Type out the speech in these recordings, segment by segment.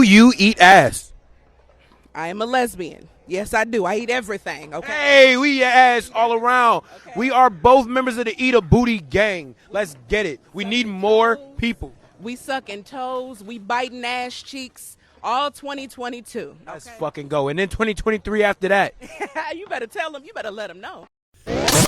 you eat ass? I am a lesbian. Yes, I do. I eat everything, okay? Hey, we eat ass all around. Okay. We are both members of the Eat a Booty gang. Let's get it. We need more people. We sucking toes. We biting ass cheeks. All 2022. Okay? Let's fucking go. And then 2023 after that. You better tell them. You better let them know.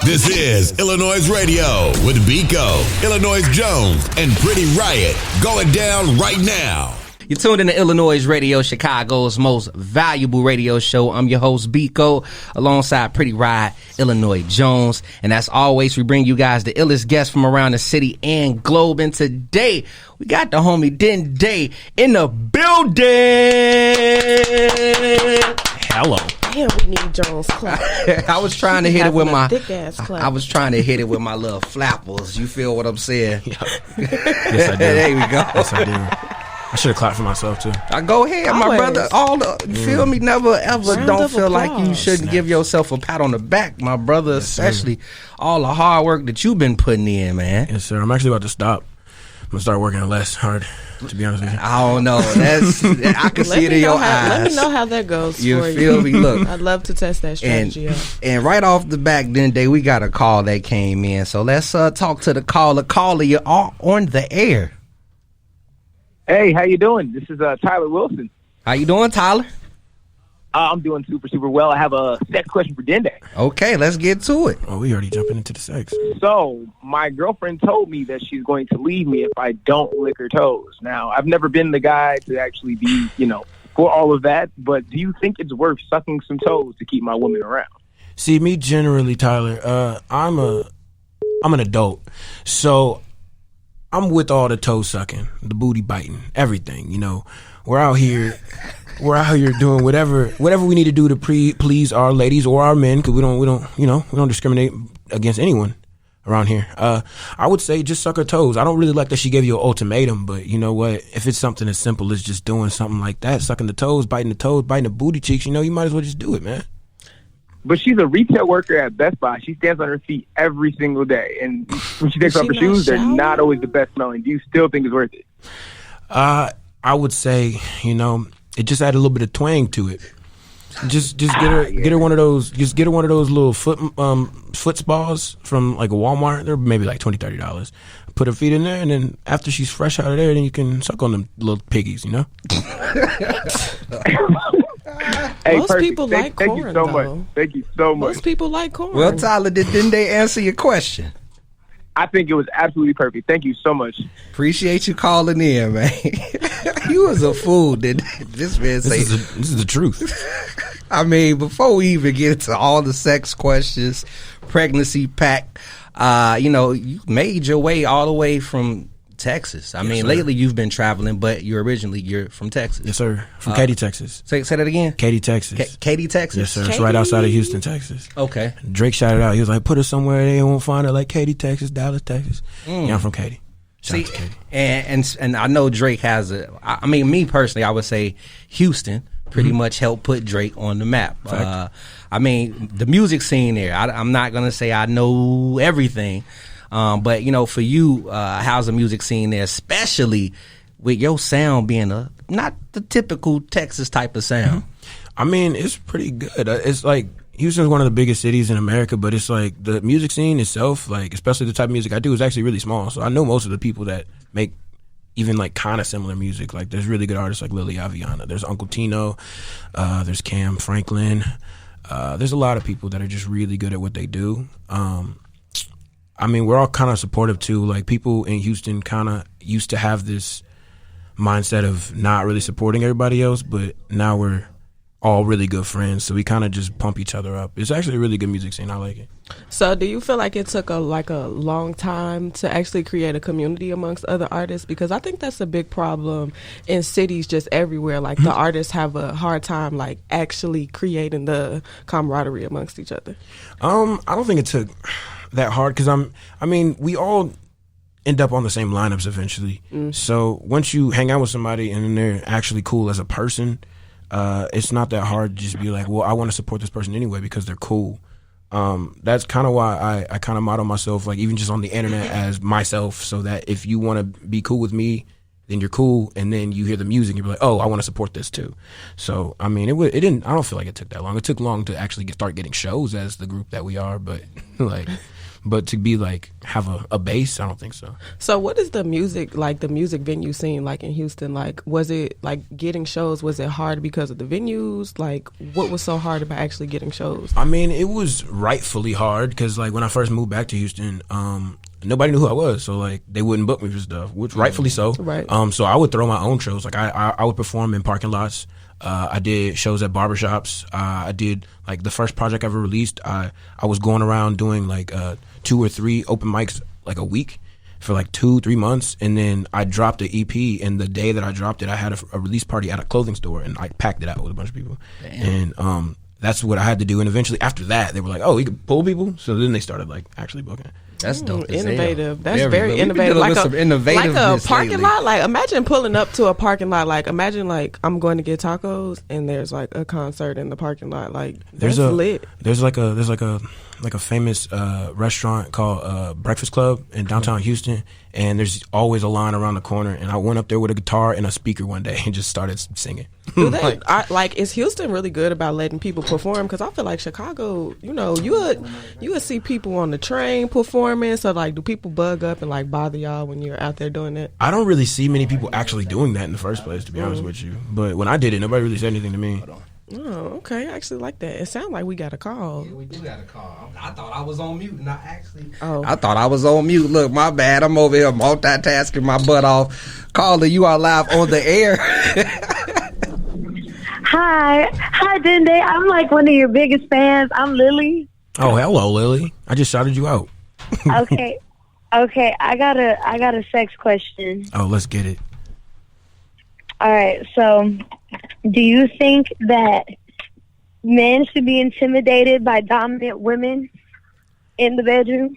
This is iLLANOiZE Radio with Biko, iLLANOiZE Jones, and Pretty Riot. Going down right now. You're tuned in to iLLANOiZE Radio, Chicago's most valuable radio show. I'm your host, Biko, alongside Pretty Riot, iLLANOiZE Jones. And as always, we bring you guys the illest guests from around the city and globe. And today, we got the homie Dende in the building. Hello. Damn, we need Jones clap. I was trying to hit it with my thick ass clap. I was trying to hit it with my little flappers. You feel what I'm saying? Yes, I do. There we go. Yes, I do. I should have clapped for myself too. Go ahead, my brother. You feel me? Never ever Round don't of feel applause. like you shouldn't give yourself a pat on the back, my brother. Yes, especially all the hard work that you've been putting in, man. Yes, sir. I'm actually about to stop. I'm gonna start working less hard. To be honest with you, I don't know. I can see it in your eyes. Let me know how that goes. You for feel me? Look, I'd love to test that strategy out. and right off the back, Dende, we got a call that came in. So let's talk to the caller. Caller, you're all on the air. Hey, how you doing? This is Tyler Wilson. How you doing, Tyler? I'm doing super well. I have a sex question for Dende. Okay, let's get to it. oh, we already jumping into the sex. So, my girlfriend told me that she's going to leave me if I don't lick her toes. Now, I've never been the guy to actually be, for all of that, but do you think it's worth sucking some toes to keep my woman around? See, me generally, Tyler, I'm an adult, so I'm with all the toe sucking, the booty biting, everything. We're out here doing whatever we need to do to please our ladies or our men, because we don't discriminate against anyone around here. I would say just suck her toes. I don't really like that she gave you an ultimatum, but you know what? If it's something as simple as just doing something like that, sucking the toes, biting the booty cheeks, you might as well just do it, man. But she's a retail worker at Best Buy. She stands on her feet every single day, and when she takes off her shoes, they're not always the best smelling. Do you still think it's worth it? I would say, it just add a little bit of twang to it. Just get her one of those. Just get her one of those little foot spas from like a Walmart. They're maybe like $20-$30. Put her feet in there, and then after she's fresh out of there, then you can suck on them little piggies. Hey, Most people like corn, Thank you so though. much. Thank you so much. Most people like corn. Well, Tyler, didn't they answer your question? I think it was absolutely perfect. Thank you so much. Appreciate you calling in, man. You was a fool, did this man say? This is the truth. I mean, before we even get into all the sex questions, pregnancy pack, you made your way all the way from Texas. I mean, sir. lately you've been traveling, but you're from Texas. Yes, sir. From Katy, Texas. Say that again. Katy, Texas. Katy, Texas. Yes, sir. It's right outside of Houston, Texas. Okay. Drake shouted out. He was like, "Put us somewhere they won't find it, like Katy, Texas, Dallas, Texas." Yeah, I'm from Katy. Shout out to Katy. And I know Drake has me personally, I would say Houston pretty much helped put Drake on the map. The music scene there, I'm not going to say I know everything, but, for you, how's the music scene there, especially with your sound being not the typical Texas type of sound? I mean, it's pretty good. It's like Houston's one of the biggest cities in America, but it's like the music scene itself, like especially the type of music I do, is actually really small. So I know most of the people that make even like kind of similar music. Like there's really good artists like Lily Aviana. There's Uncle Tino. There's Cam Franklin. There's a lot of people that are just really good at what they do. We're all kind of supportive too. Like people in Houston kind of used to have this mindset of not really supporting everybody else, but now we're all really good friends, so we kind of just pump each other up. It's actually a really good music scene. I like it. So do you feel like it took a long time to actually create a community amongst other artists? Because I think that's a big problem in cities just everywhere. Like the artists have a hard time like actually creating the camaraderie amongst each other. I don't think it took that hard because we all end up on the same lineups eventually. So once you hang out with somebody and then they're actually cool as a person, it's not that hard to just be like, well, I want to support this person anyway because they're cool. That's kind of why I kind of model myself, like even just on the internet, as myself, so that if you want to be cool with me then you're cool, and then you hear the music, and you're like, oh, I want to support this too. So I mean, it didn't. I don't feel like it took that long. It took long to actually start getting shows as the group that we are, but like. But to be like have a base, I don't think so. So what is the music venue scene like in Houston? Like, was it like getting shows? Was it hard because of the venues? Like, what was so hard about actually getting shows? I mean, it was rightfully hard because like when I first moved back to Houston, nobody knew who I was, so like they wouldn't book me for stuff, which rightfully so. Right. So I would throw my own shows. Like I would perform in parking lots. I did shows at barbershops. I did like the first project I ever released. I was going around doing like 2 or 3 open mics like a week for like 2-3 months, and then I dropped the EP. And the day that I dropped it, I had a release party at a clothing store, and I packed it out with a bunch of people. Damn. And that's what I had to do. And eventually, after that, they were like, "Oh, you can pull people." So then they started like actually booking. That's dope. Innovative. That's very innovative. Like a parking lot. Like imagine pulling up to a parking lot. Like imagine like I'm going to get tacos and there's like a concert in the parking lot. Like that's lit. There's like a famous restaurant called Breakfast Club in downtown Houston, and there's always a line around the corner. And I went up there with a guitar and a speaker one day and just started singing. Do they is Houston really good about letting people perform? Because I feel like Chicago, you would see people on the train performing. So like, do people bug up and like bother y'all when you're out there doing it? I don't really see many people actually doing that in the first place, to be honest with you. But when I did it, nobody really said anything to me. Oh, okay. I actually like that. It sounds like we got a call. Yeah, we do got a call. I thought I was on mute, not actually. Oh. I thought I was on mute. Look, my bad. I'm over here multitasking my butt off. Caller, you are live on the air. Hi, Dende. I'm like one of your biggest fans. I'm Lily. Oh, hello, Lily. I just shouted you out. Okay. I got a sex question. Oh, let's get it. All right. So, do you think that men should be intimidated by dominant women in the bedroom?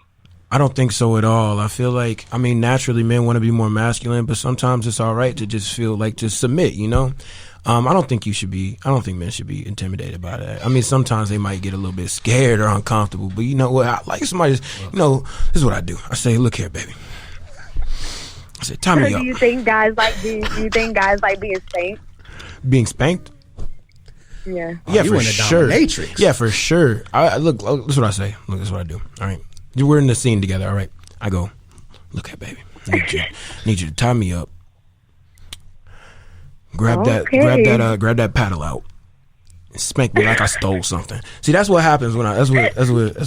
I don't think so at all. I feel like, naturally men want to be more masculine, but sometimes it's all right to just feel like to submit, you know? I don't think men should be intimidated by that. Sometimes they might get a little bit scared or uncomfortable, but you know what? I like somebody, this is what I do. I say, look here, baby. I say, tie me up. Do you think guys like being spanked? Being spanked? Yeah. Yeah, you for in a sure. dominatrix. Yeah, for sure. Look, this is what I say. Look, this is what I do. All right. We're in the scene together, all right? I go, look here, baby. I need you to tie me up. Grab that paddle out. And spank me like I stole something. See, that's what happens that's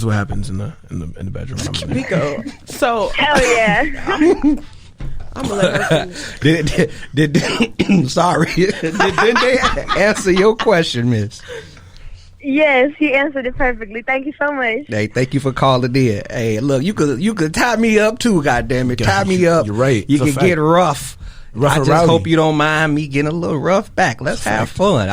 what happens in the bedroom. Rico. So hell yeah. I'm gonna let her finish. Sorry. Did they answer your question, miss? Yes, he answered it perfectly. Thank you so much. Hey, thank you for calling in. Hey, look, you could tie me up too, goddammit. Tie me up. You're right. You can get rough. I just rowdy. hope you don't mind me getting a little rough back. Let's have fun.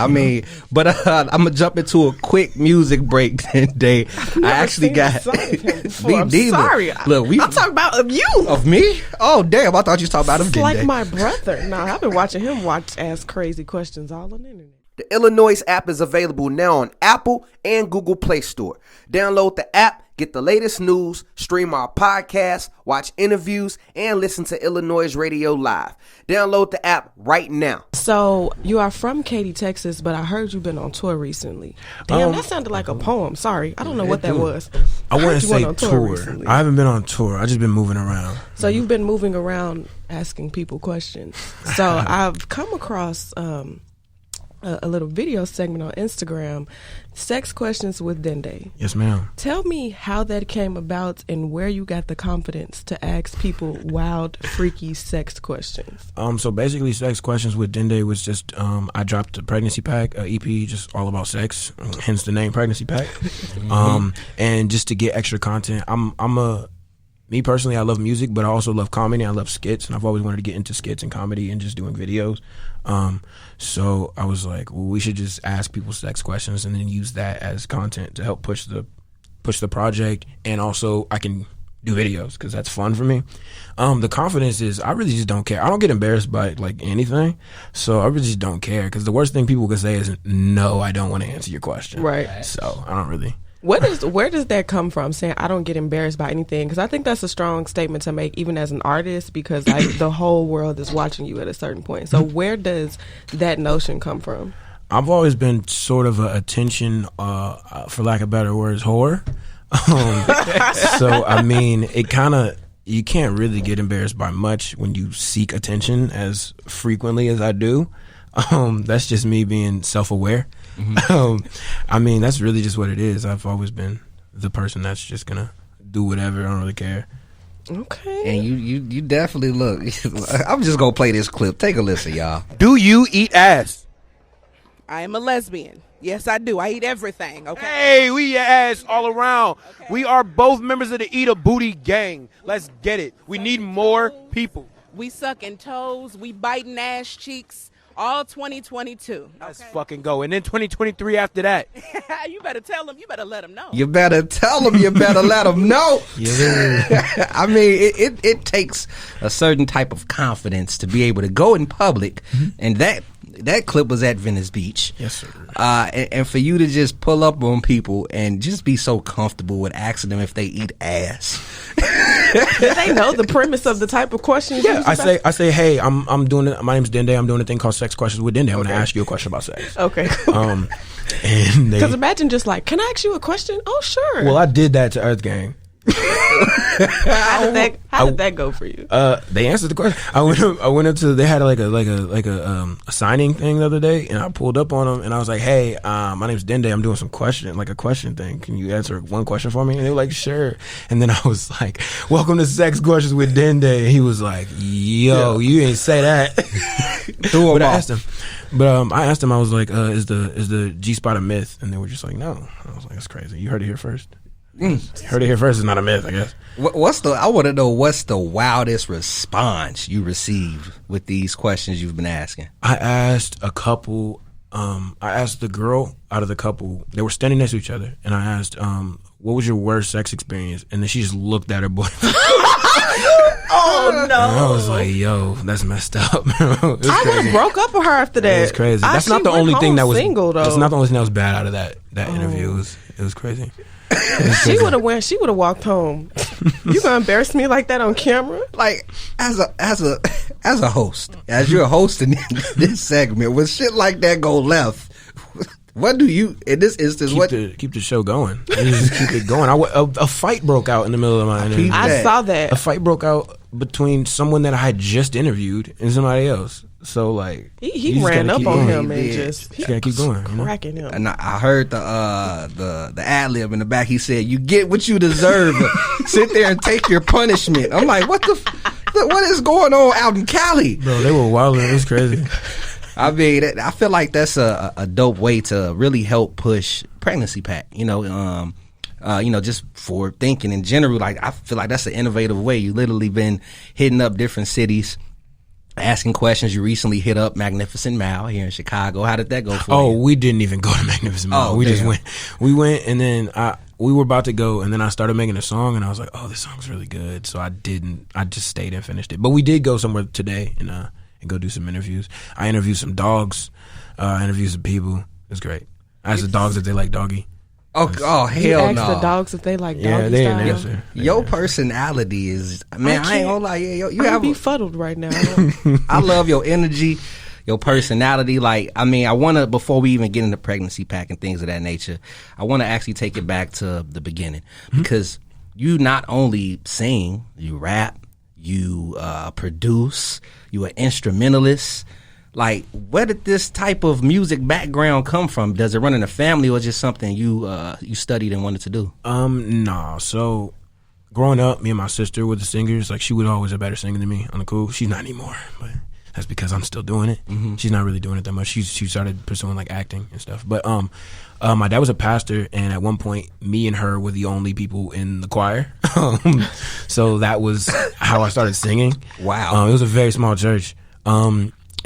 But I'm gonna jump into a quick music break today. I actually got I'm sorry. Look, I'm talking about of you. Of me? Oh damn! I thought you was talking about him. It's like my brother. No, I've been watching him ask crazy questions all on the internet. The iLLANOiZE app is available now on Apple and Google Play Store. Download the app, get the latest news, stream our podcasts, watch interviews, and listen to iLLANOiZE Radio live. Download the app right now. So, you are from Katy, Texas, but I heard you've been on tour recently. Damn, that sounded like a poem. Sorry. I don't know what that was. I wouldn't say tour. Recently. I haven't been on tour. I just been moving around. So, you've been moving around asking people questions. So, I've come across a little video segment on Instagram, Sex Questions with Dende. Yes, ma'am. Tell me how that came about and where you got the confidence to ask people wild, freaky sex questions. So basically, Sex Questions with Dende was just I dropped a pregnancy pack, EP, just all about sex, hence the name Pregnancy Pack. And just to get extra content, me personally, I love music, but I also love comedy. I love skits, and I've always wanted to get into skits and comedy and just doing videos. So I was like, well, we should just ask people sex questions and then use that as content to help push the project, and also I can do videos because that's fun for me. The confidence is I really just don't care. I don't get embarrassed by like anything, so I really just don't care because the worst thing people can say is no, I don't want to answer your question. Right. So I don't really. Where does that come from? Saying I don't get embarrassed by anything, because I think that's a strong statement to make, even as an artist, because like the whole world is watching you at a certain point. So where does that notion come from? I've always been sort of a attention, for lack of better words, whore. So I mean, it kind of, you can't really get embarrassed by much when you seek attention as frequently as I do. That's just me being self-aware. I mean, that's really just what it is. I've always been the person that's just gonna do whatever. I don't really care. Okay. And you definitely look. I'm just gonna play this clip. Take a listen, y'all. Do you eat ass? I am a lesbian. Yes, I do. I eat everything. Okay. Hey, we eat ass all around. Okay. We are both members of the Eat a Booty gang. Let's get it. We need more people. We sucking toes. We biting ass cheeks. All 2022. Let's fucking go. And then 2023 after that. You better tell them. You better let them know. You better tell them. You better let them know. I mean, it takes a certain type of confidence to be able to go in public, and that clip was at Venice Beach. Yes, sir. And for you to just pull up on people and just be so comfortable with asking them if they eat ass. Do they know the premise of the type of questions? Yeah, I say, hey, I'm doing it. My name's Dende. I'm doing a thing called Sex Questions with Dende. I'm gonna ask you a question about sex. Okay. And because imagine just like, can I ask you a question? Oh, sure. Well, I did that to Earth Gang. How did that go for you? They answered the question. I went up to, they had like a signing thing the other day, and I pulled up on them and I was like, hey, my name's Dende. I'm doing some a question thing. Can you answer one question for me? And they were like, sure. And then I was like, welcome to Sex Questions with Dende. And he was like, yo, you ain't say that. But I asked him. But I asked him, I was like, is the G-spot a myth? And they were just like, no. I was like, that's crazy. You heard it here first. Heard it here first. It's not a myth, I guess. I want to know what's the wildest response you received with these questions you've been asking. I asked a couple. I asked the girl out of the couple. They were standing next to each other, and I asked, "What was your worst sex experience?" And then she just looked at her boyfriend. Oh no! And I was like, "Yo, that's messed up." I would have broke up with her after that. It was crazy. That's not the only thing that was single, though. That's not the only thing that was bad out of that interview. It was crazy. She would have walked home. You gonna embarrass me like that on camera? Like as a host, as you're hosting this segment, when shit like that go left, what do you in this instance? Keep the show going. You just keep it going. A fight broke out in the middle of my interview. I saw that. A fight broke out between someone that I had just interviewed and somebody else. So like he ran up on him and just gotta keep going, cracking him. And I heard the ad lib in the back. He said, "You get what you deserve. Sit there and take your punishment." I'm like, what is going on out in Cali? Bro, they were wilding. It was crazy. I mean, I feel like that's a dope way to really help push pregnancy pack. Just for thinking in general. Like I feel like that's an innovative way. You literally been hitting up different cities, asking questions. You recently hit up Magnificent Mile here in Chicago. How did that go for you? Oh, we didn't even go to Magnificent Mile. We just went. We went, and then we were about to go, and then I started making a song, and I was like, oh, this song's really good. So I just stayed and finished it. But we did go somewhere today and go do some interviews. I interviewed some dogs. I interviewed some people. It was great. I asked the dogs if they like doggy. Oh hell no! You asked the dogs if they like doggy style. They didn't answer. Your personality is, man, I ain't gonna lie. You have befuddled right now. I love your energy, your personality. Like, I mean, I want to, before we even get into pregnancy pack and things of that nature, I want to actually take it back to the beginning, because you not only sing, you rap, you produce, you an instrumentalist. Like, where did this type of music background come from? Does it run in the family, or just something you studied and wanted to do? Nah. So, growing up, me and my sister were the singers. Like, she was always a better singer than me on the cool. She's not anymore, but that's because I'm still doing it. Mm-hmm. She's not really doing it that much. She started pursuing like acting and stuff. But my dad was a pastor, and at one point, me and her were the only people in the choir. So that was how I started singing. Wow. It was a very small church.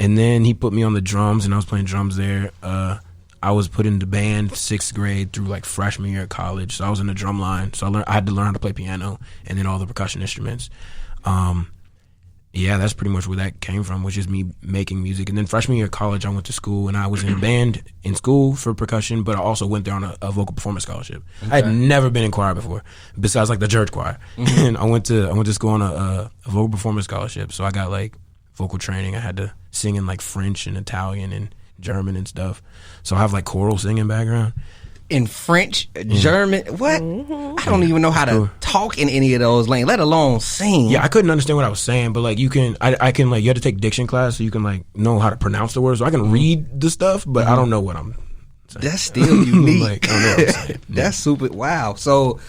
And then he put me on the drums, and I was playing drums there. I was put in the band 6th grade through like freshman year at college. So I was in the drum line. So I had to learn how to play piano and then all the percussion instruments. yeah, that's pretty much where that came from, which is me making music. And then freshman year of college, I went to school and I was in a band in school for percussion, but I also went there on a vocal performance scholarship. Okay. I had never been in choir before, besides like the church choir. And I went to school on a vocal performance scholarship, so I got like vocal training. I had to sing in like French and Italian and German and stuff. So I have like choral singing background. In French, German, what? I don't even know how to talk in any of those languages, let alone sing. Yeah, I couldn't understand what I was saying, but like you can, I can like, you have to take diction class so you can like know how to pronounce the words. So I can read the stuff, but I don't know what I'm saying. That's still unique. Like, I don't know what I'm saying. That's super. Wow. So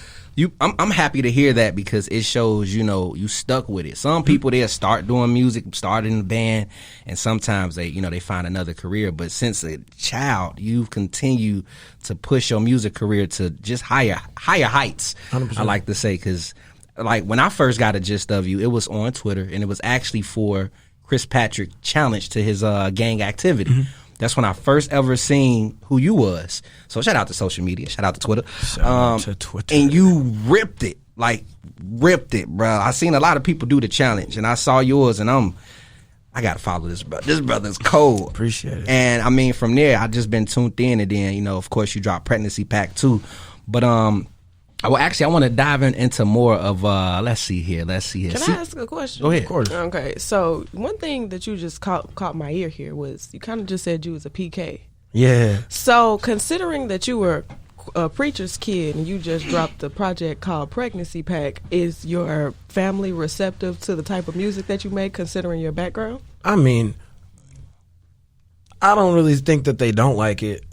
I'm happy to hear that because it shows, you stuck with it. Some people, they'll start doing music, start in a band, and sometimes they find another career. But since a child, you've continued to push your music career to just higher heights. 100%. I like to say, because like when I first got a gist of you, it was on Twitter, and it was actually for Chris Patrick challenge to his gang activity. That's when I first ever seen who you was. So shout out to social media. Shout out to Twitter. Shout out to Twitter. And you ripped it, bro. I seen a lot of people do the challenge, and I saw yours, and I got to follow this brother. This brother's cold. Appreciate it. And I mean, from there, I just been tuned in, and then, of course, you dropped Pregnancy Pack too. But I want to dive into more of, let's see here. Can I ask a question? Go ahead. Of course. Okay, so one thing that you just caught my ear here was you kind of just said you was a PK. Yeah. So considering that you were a preacher's kid and you just dropped a project called Pregnancy Pack, is your family receptive to the type of music that you make considering your background? I mean, I don't really think that they don't like it.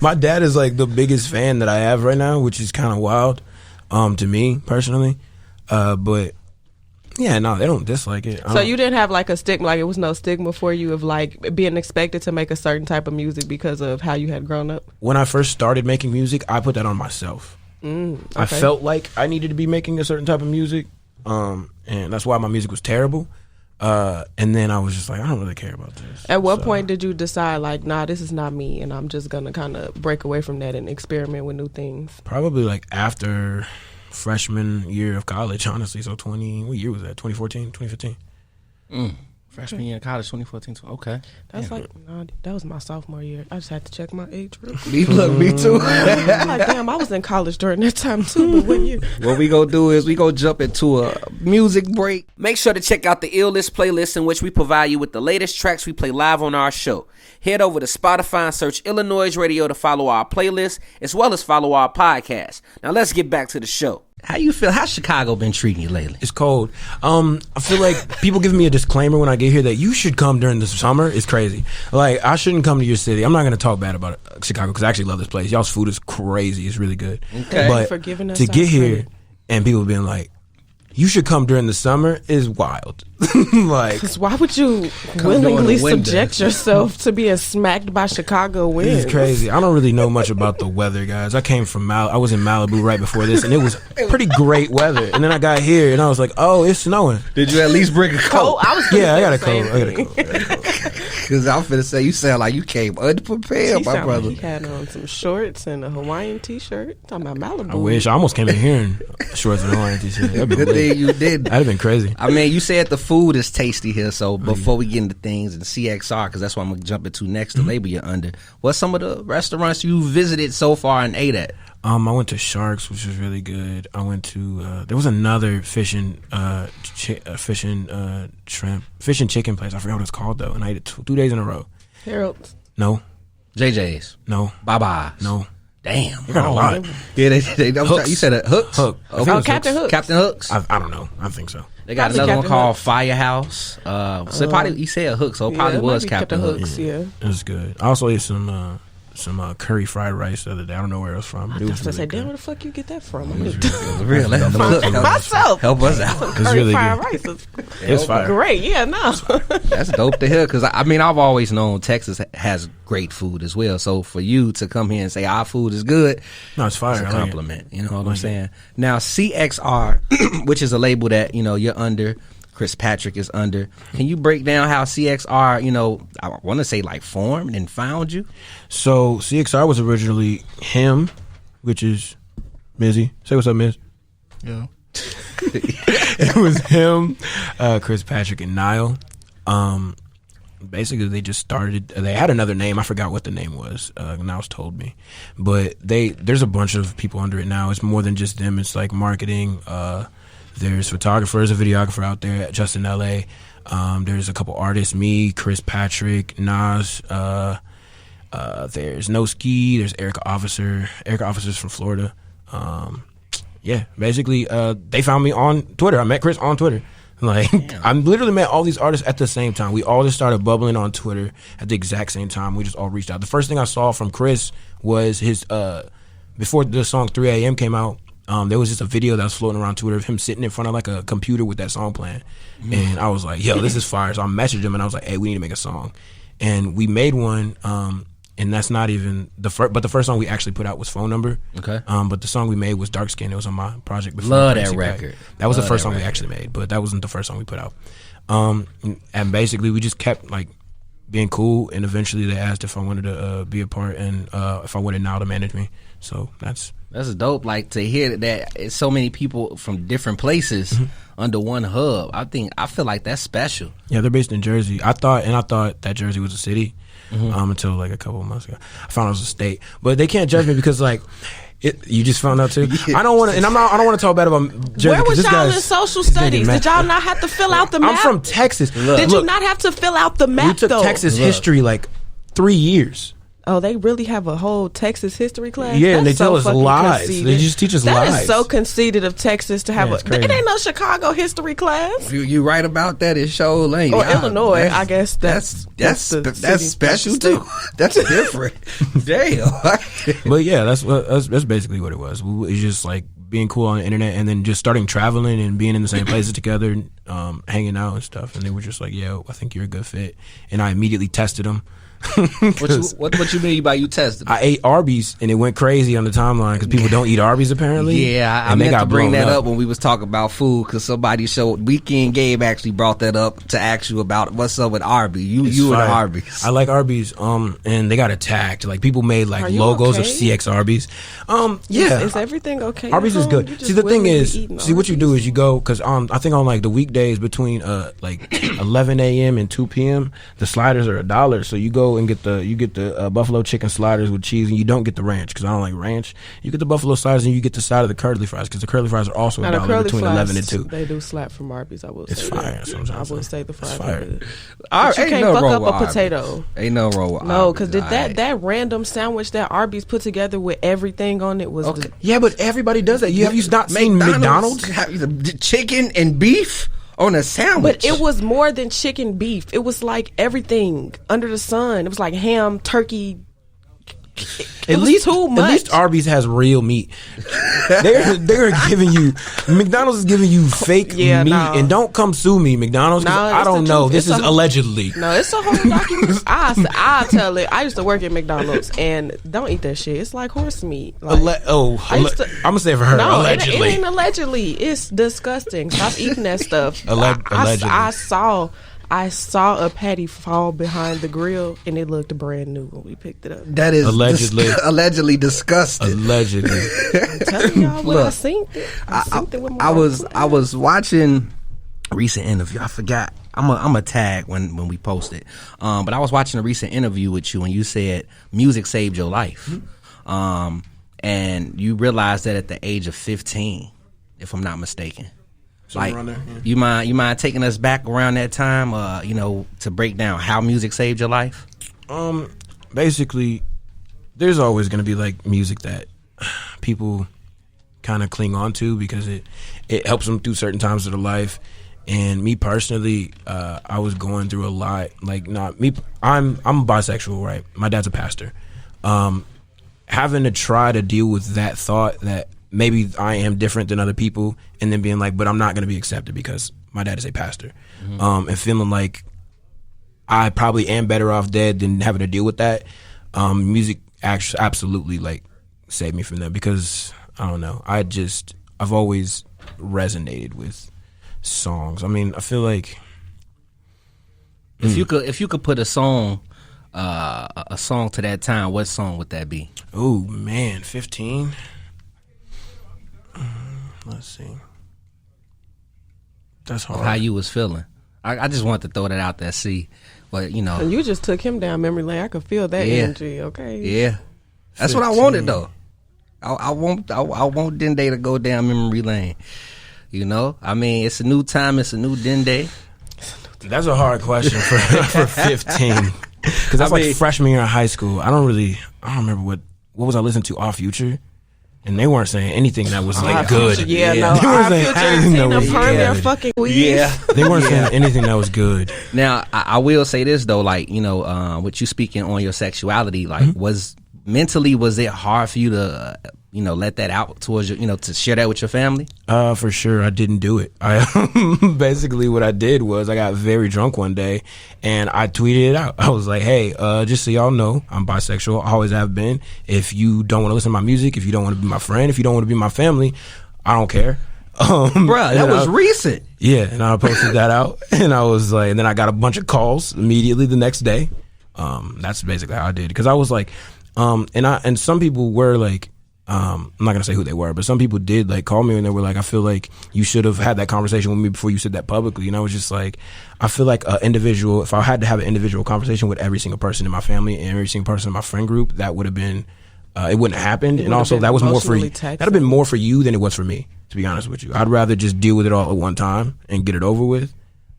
My dad is like the biggest fan that I have right now, which is kind of wild to me personally. But yeah, no, they don't dislike it. So you didn't have like a stigma, like it was no stigma for you of like being expected to make a certain type of music because of how you had grown up? When I first started making music, I put that on myself. Okay. I felt like I needed to be making a certain type of music, and that's why my music was terrible. And then I was just like, I don't really care about this. At what point did you decide like, nah, this is not me, and I'm just gonna kind of break away from that and experiment with new things? Probably like after freshman year of college, honestly. So what year was that? 2014, 2015? Freshman year in college, 2014. Okay. That's that was my sophomore year. I just had to check my age real quick. Me too. I'm like, damn, I was in college during that time too, but what year? What we gonna do is we gonna jump into a music break. Make sure to check out the iLLANOiZE playlist, in which we provide you with the latest tracks we play live on our show. Head over to Spotify and search iLLANOiZE Radio to follow our playlist, as well as follow our podcast. Now let's get back to the show. How you feel? How's Chicago been treating you lately? It's cold. I feel like people giving me a disclaimer when I get here that you should come during the summer is crazy. Like, I shouldn't come to your city. I'm not going to talk bad about Chicago because I actually love this place. Y'all's food is crazy. It's really good. Okay. But for giving us to get here credit. and people being like, you should come during the summer is wild. Like, Why would you willingly subject yourself to being smacked by Chicago winds? it's crazy. I don't really know much about the weather, guys. I came from I was in Malibu right before this, and it was pretty great weather. And then I got here, and I was like, oh, it's snowing. Did you at least bring a coat? I got a coat. Because I'm finna say, you sound like you came unprepared, my brother. Like he had on some shorts and a Hawaiian t-shirt. Talking about Malibu. I wish. I almost came in here in shorts and Hawaiian t-shirt. That'd be Good lit. thing you did. That'd have been crazy. I mean, you said the food is tasty here, so before we get into things and CXR, because that's what I'm going to jump into next, the label you're under, what's some of the restaurants you visited so far and ate at? I went to Sharks, which was really good. I went to there was another fish and chicken place. I forgot what it's called though, and I ate it 2 days in a row. Harold's. No. JJ's. No. Bye-bye's. No. Damn. You got a lot. Yeah, they Hooks. you said it. Hooks? Hook. I think it Oh, was Captain Hooks. Hook. Captain Hooks? I don't know. I think so. They got Probably another one Captain called Hooks. Firehouse. So it probably, you said Hooks, so it probably it might was be Captain Hooks. Yeah. It was good. I also ate some curry fried rice the other day. I don't know where it was from, but it was I really said, damn, good. where the fuck you get that from? Real. Help Myself. us out. It was really fried good. rice is It was fire. great. Yeah, no. That's dope to hear, because I mean, I've always known Texas has great food as well. So for you to come here and say our food is good, No, it's fire. it's a I like it. compliment. You know what I'm saying? Now CXR, which is a label that you're under, Chris Patrick is under. Can you break down how CXR, I want to say like formed and found you? So CXR was originally him, which is Mizzy. Say what's up, Miz. Yeah. It was him, Chris Patrick, and Niall. Basically, they just started. They had another name. I forgot what the name was. Niles told me, but there's a bunch of people under it now. It's more than just them. It's like marketing. There's photographers, a videographer out there, just in LA. There's a couple artists, me, Chris Patrick, Nas. There's No Ski. There's Erica Officer. Erica Officer's from Florida. Yeah, basically, they found me on Twitter. I met Chris on Twitter. Like, I literally met all these artists at the same time. We all just started bubbling on Twitter at the exact same time. We just all reached out. The first thing I saw from Chris was his, before the song 3 a.m. came out, there was just a video that was floating around Twitter of him sitting in front of like a computer with that song playing. And I was like, yo, this is fire. So I messaged him and I was like, hey, we need to make a song. And we made one, and that's not even the first, but the first song we actually put out was Phone Number. Okay. But the song we made was Dark Skin. It was on my project before. Love that record. That was the first song we actually made, but that wasn't the first song we put out. And basically we just kept like being cool, and eventually they asked if I wanted to be a part and if I wanted Now to manage me. So that's dope. Like, to hear that it's so many people from different places under one hub. I feel like that's special. Yeah, they're based in Jersey. I thought that Jersey was a city. Until like a couple of months ago, I found it was a state. But they can't judge me because like, you just found out too. I don't want to, and I don't want to talk bad about Jersey. Where was y'all in social studies? Did y'all not have to fill out the map? I'm from Texas. Did you not have to fill out the map? We took Texas history like 3 years. Oh, they really have a whole Texas history class? Yeah, That's and they tell us lies. Conceited. They just teach us lies. That is so conceited of Texas to have it ain't no Chicago history class. You right about that. It sure ain't. Or Illinois, I guess that's special too. That's different. Damn. But yeah, that's basically what it was. It's just like being cool on the internet, and then just starting traveling and being in the same places together, hanging out and stuff. And they were just like, "Yeah, I think you're a good fit." And I immediately tested them. What you mean by you tested? I ate Arby's and it went crazy on the timeline because people don't eat Arby's apparently. Yeah, I meant to bring that up when we was talking about food because somebody showed Weekend Gabe actually brought that up to ask you about what's up with Arby's. You and Arby's. I like Arby's. And they got attacked. Like people made like logos of CX Arby's. Yeah. Is everything okay? Arby's is good. See, the thing is, what you do is you go because I think on like the weekdays between like 11 a.m. and 2 p.m. the sliders are $1. So you go and get the buffalo chicken sliders with cheese, and you don't get the ranch because I don't like ranch. You get the buffalo sliders and you get the side of the curly fries because the curly fries are also $1 between 11 and 2. They do slap from Arby's. I will say it's fire. I will say the fries are good. But you can't fuck up a potato. Ain't no wrong with no, because that random sandwich that Arby's put together with everything on it was okay. Yeah, but everybody does that. Have you not seen McDonald's? Chicken and beef on a sandwich. But it was more than chicken beef. It was like everything under the sun. It was like ham, turkey. At least Arby's has real meat. They're giving you McDonald's is giving you fake meat, and don't come sue me, McDonald's. I don't know. This is allegedly. No, it's a whole document. I tell it. I used to work at McDonald's, and don't eat that shit. It's like horse meat. Like, I'm gonna say it for her. No, allegedly. It ain't allegedly. It's disgusting. Stop eating that stuff. Allegedly. I saw a patty fall behind the grill, and it looked brand new when we picked it up. That is allegedly disgusting. Allegedly. I'm telling y'all what I seen. I was watching a recent interview. I forgot. I'm a tag when we post it. But I was watching a recent interview with you, and you said music saved your life. And you realized that at the age of 15, if I'm not mistaken. Like, you mind taking us back around that time, to break down how music saved your life? Basically, there's always going to be like music that people kind of cling on to because it helps them through certain times of their life. And me personally, I was going through a lot. Like, I'm bisexual, right? My dad's a pastor. Having to try to deal with that thought that maybe I am different than other people, and then being like, but I'm not going to be accepted because my dad is a pastor. And feeling like I probably am better off dead than having to deal with that. Music actually absolutely like saved me from that because I don't know. I've always resonated with songs. I mean, I feel like if you could put a song to that time, what song would that be? Oh man, 15. Let's see. That's hard. How you was feeling. I just wanted to throw that out there, see. But, you know. And you just took him down memory lane. I could feel that energy, okay? Yeah. That's 15. What I wanted, though. I want Dende to go down memory lane. You know? I mean, it's a new time. It's a new Dende. That's a hard question for 15. Because that's like freshman year in high school. I don't remember what was I listening to, Our Future? And they weren't saying anything that was like good. Yeah, no. They weren't saying anything that was good. Fucking yeah. They weren't saying anything that was good. Now, I will say this though, like, you know, with you speaking on your sexuality, like, was it hard for you to, you know, let that out towards your, you know, to share that with your family? For sure, I didn't do it. Basically what I did was I got very drunk one day and I tweeted it out. I was like, hey, just so y'all know, I'm bisexual. I always have been. If you don't want to listen to my music, if you don't want to be my friend, if you don't want to be my family, I don't care. Bruh, that was recent. Yeah, and I posted that out and I was like, and then I got a bunch of calls immediately the next day. That's basically how I did. Because I was like, and some people were like, I'm not gonna say who they were, but some people did like call me and they were like, I feel like you should have had that conversation with me before you said that publicly. And I was just like, I feel like if I had to have an individual conversation with every single person in my family and every single person in my friend group, that would have been, it wouldn't have happened. And also that was more for you. That'd have been more for you than it was for me, to be honest with you. I'd rather just deal with it all at one time and get it over with.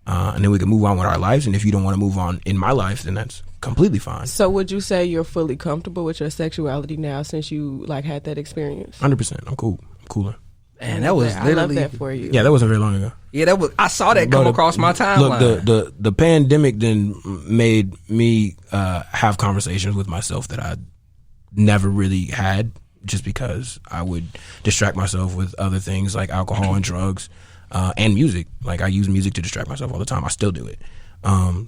And then we can move on with our lives. And if you don't want to move on in my life, then that's completely fine. So would you say you're fully comfortable with your sexuality now since you like had that experience? 100%. I'm cool. I'm cooler. And that was literally, I love that for you. Yeah, that wasn't very long ago. Yeah, I saw that come across my timeline. Look, the pandemic then made me have conversations with myself that I never really had, just because I would distract myself with other things like alcohol and drugs. And music. Like, I use music to distract myself all the time. I still do it.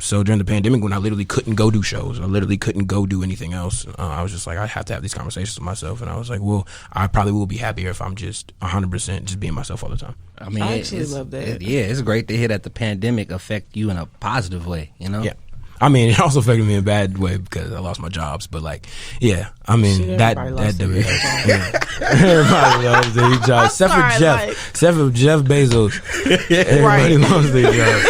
So during the pandemic, when I literally couldn't go do shows, I literally couldn't go do anything else, I was just like, I have to have these conversations with myself. And I was like, well, I probably will be happier if I'm just 100% just being myself all the time. I mean, I actually love that. It's great to hear that the pandemic affect you in a positive way, you know? Yeah. I mean, it also affected me in a bad way because I lost my jobs. But like, yeah, I mean, everybody lost their everybody lost their jobs. Except for Jeff Bezos. Everybody lost their job.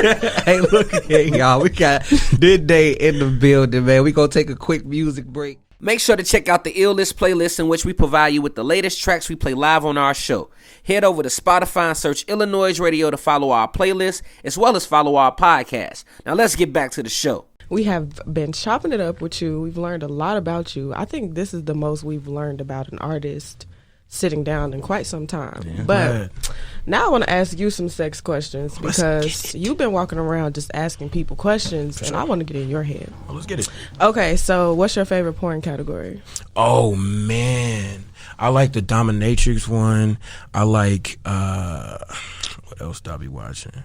Hey, look here, y'all. We got Dende in the building, man. We gonna take a quick music break. Make sure to check out the iLLANOiZE playlist, in which we provide you with the latest tracks we play live on our show. Head over to Spotify and search iLLANOiZE Radio to follow our playlist, as well as follow our podcast. Now let's get back to the show. We have been chopping it up with you. We've learned a lot about you. I think this is the most we've learned about an artist sitting down in quite some time. Yeah, but now I want to ask you some sex questions, because you've been walking around just asking people questions, and I want to get in your head. Well, let's get it. Okay, so what's your favorite porn category? Oh, man. I like the dominatrix one. I like, what else do I be watching?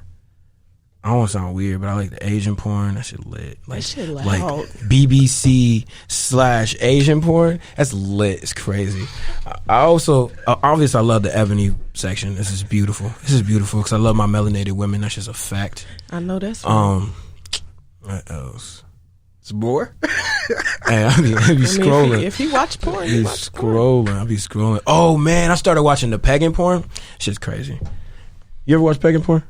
I don't want to sound weird, but I like the Asian porn. That shit lit. Like, that shit loud. Like BBC/Asian porn. That's lit. It's crazy. I also, obviously, I love the ebony section. This is beautiful. Because I love my melanated women. That's just a fact. I know that's right. What else? Some more? Hey, I be scrolling. If you watch porn, you watch scrolling. porn. I be scrolling. Oh, man. I started watching the pegging porn. Shit's crazy. You ever watch pegging porn?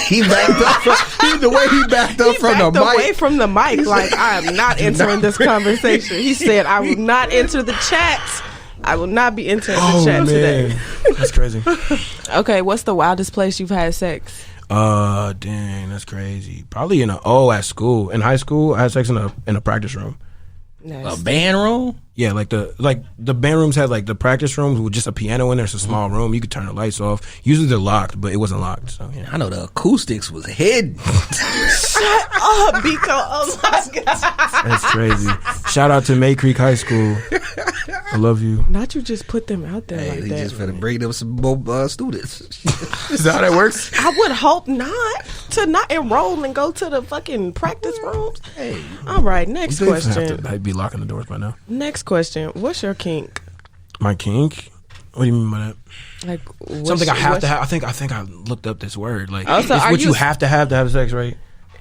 He backed up from the way he backed up from the mic. Away from the mic, like, I am not entering this conversation. He said, I will not enter the chat. I will not be entering the chat today. That's crazy. Okay, what's the wildest place you've had sex? Dang, that's crazy. Probably at school. In high school, I had sex in a practice room. Nice. A band room? Yeah, like the band rooms had like the practice rooms with just a piano in there. It's a small room. You could turn the lights off. Usually they're locked, but it wasn't locked. So yeah. I know the acoustics was hidden. Shut up, Biko. Oh my God. That's crazy. Shout out to May Creek High School. I love you. Not you just put them out there like they that. just finna bring them some more students. Is that how that works? I would hope not. To not enroll and go to the fucking practice rooms. Hey. All right, next question. I'd be locking the doors by now. Next question. What's your kink? My kink? What do you mean by that? Like something I have to have. I think I looked up this word. Like, also, it's what you have to have sex, right?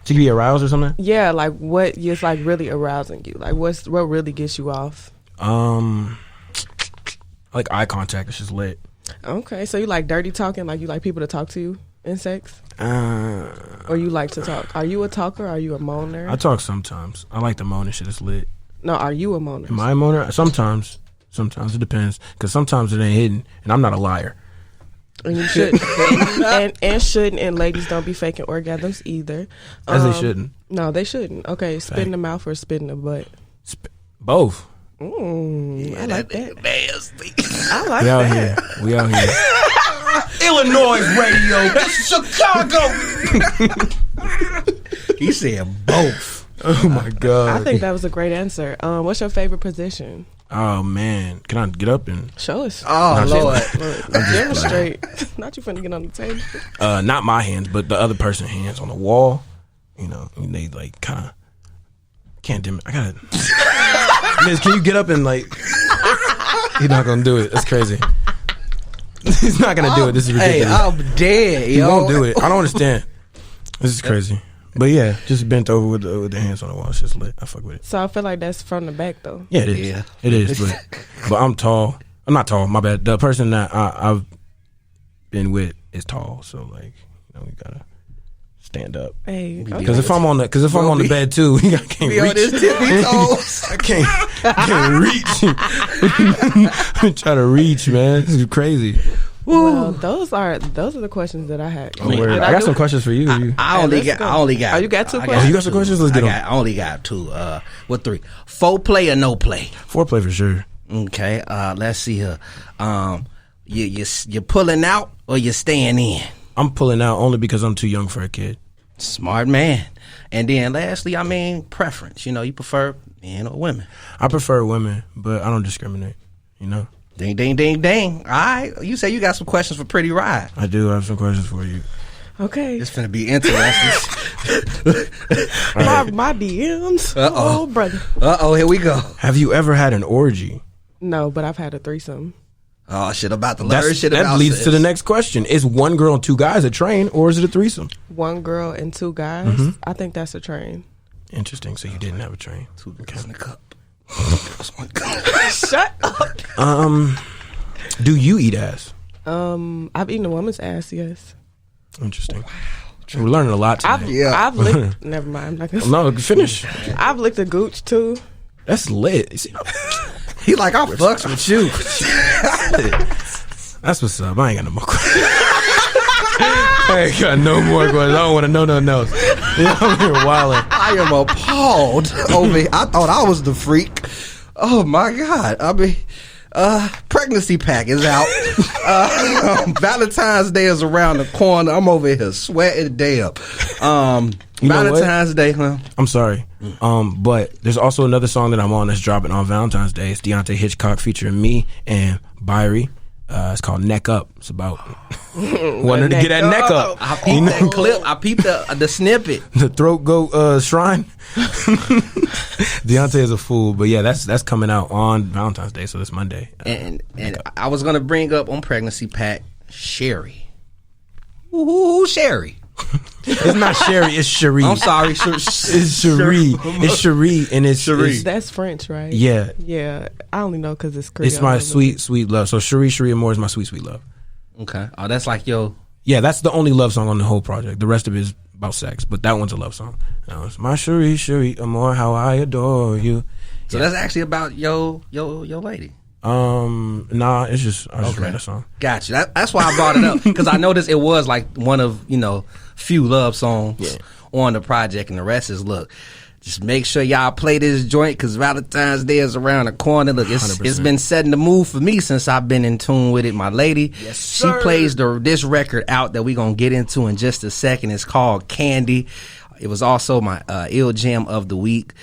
To be aroused or something? Yeah, like what is like really arousing you? Like what really gets you off? Like eye contact. It's just lit. Okay, so you like dirty talking? Like you like people to talk to you? in sex? Or you like to talk? Are you a talker? Are you a moaner? I talk sometimes. I like to moan and shit. It's lit. No, are you a moaner? Am I a moaner? Sometimes. Sometimes it depends. Because sometimes it ain't hidden, and I'm not a liar. And you shouldn't. and shouldn't. And ladies don't be faking orgasms either. As they shouldn't. No, they shouldn't. Okay, spit in the mouth or spit in the butt? Both. I like that. Nasty. I like We out that. here. We out here. iLLANOiZE Radio, Chicago. He said both. Oh my God. I think that was a great answer. What's your favorite position? Oh man, can I get up and Show us. Oh, Lord. Demonstrate. Not you finna get on the table. not my hands, but the other person's hands on the wall. You know, and they like kind of can't dim it. I gotta. Miss, can you get up and like? He's not gonna do it. That's crazy. He's not gonna do it. This is ridiculous. Hey, I'm dead, He yo. won't do it. I don't understand. This is crazy. But yeah, just bent over with the hands on the wall. It's just lit. I fuck with it. So I feel like that's from the back though. Yeah, it is. Yeah. It is. But I'm tall. I'm not tall. My bad. The person that I've been with is tall. So like, you know, we gotta stand up. Hey, Because if I'm on the bed too, I can't Be on reach. his tippy toes. I can't reach. I'm trying to reach, man. This is crazy. well, those are the questions that I had. I got some questions for you. I only got. Oh, you got two questions? Oh, you got some questions? Let's get them. I only got two. What three? Foreplay or no play? Foreplay for sure. Okay. Let's see here. You pulling out or you staying in? I'm pulling out only because I'm too young for a kid. Smart man. And then lastly, I mean preference. You know, you prefer men or women? I prefer women, but I don't discriminate. You know. Ding, ding, ding, ding. All right. You say you got some questions for Pretty Ride. I do have some questions for you. Okay. It's finna be interesting. My DMs. Uh-oh. Oh, brother. Here we go. Have you ever had an orgy? No, but I've had a threesome. Oh, shit about to learn shit that about leads sex. to the next question. Is one girl and two guys a train, or is it a threesome? One girl and two guys. Mm-hmm. I think that's a train. Interesting. So you didn't have a train. Two girls in a cup. Shut up. Do you eat ass? I've eaten a woman's ass. Yes. Interesting. Wow. We're learning a lot today. I've licked. Never mind. I'm not gonna No, finish. I've licked a gooch too. That's lit. You see, He like, I fucks with you. that's what's up. I ain't got no more questions. I ain't got no more questions. I don't want to know nothing else. I'm here wilding. I am appalled over here. I thought I was the freak. Oh my God. I mean, pregnancy pack is out. Valentine's Day is around the corner. I'm over here sweating damn. You know Valentine's what? Day, huh? I'm sorry. But there's also another song that I'm on that's dropping on Valentine's Day. It's Deontay Hitchcock featuring me and Byrie. It's called Neck Up. It's about wanting to get that neck up. I peeped that clip. I peeped the snippet. The throat go shrine. Deontay is a fool, but yeah, that's coming out on Valentine's Day, so this Monday. And I was gonna bring up on pregnancy pack Sherry. Who's Sherry? It's not Sherry, it's Cherie. I'm sorry, It's Cherie. It's Cherie, and it's Cherie. That's French, right? Yeah. Yeah. I only know because it's Creole. It's my sweet, sweet love. So Cherie Amour is my sweet, sweet love. Okay. Oh, that's like yo. Yeah, that's the only love song on the whole project. The rest of it is about sex, but that one's a love song. It's my Cherie Amour, how I adore you. So that's actually about yo lady. Nah, it's just I just read a song. Gotcha. That's why I brought it up because I noticed it was like one of few love songs on the project, and the rest is look. Just make sure y'all play this joint because Valentine's Day is around the corner. Look, it's been setting the mood for me since I've been in tune with it. My lady, she plays this record out that we're going to get into in just a second. It's called Candy. It was also my ill jam of the week.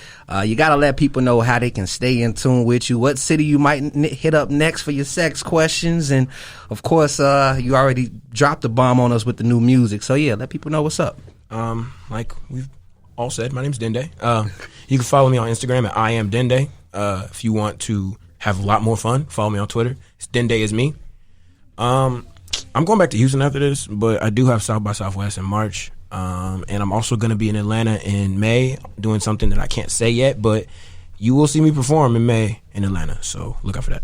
You got to let people know how they can stay in tune with you, what city you might hit up next for your sex questions. And, of course, you already dropped the bomb on us with the new music. So, yeah, let people know what's up. Like we've all said, my name's Dende. You can follow me on Instagram at I am Dende. If you want to have a lot more fun, follow me on Twitter. It's Dende is me. I'm going back to Houston after this, but I do have South by Southwest in March. And I'm also going to be in Atlanta in May doing something that I can't say yet, but you will see me perform in May in Atlanta. So look out for that.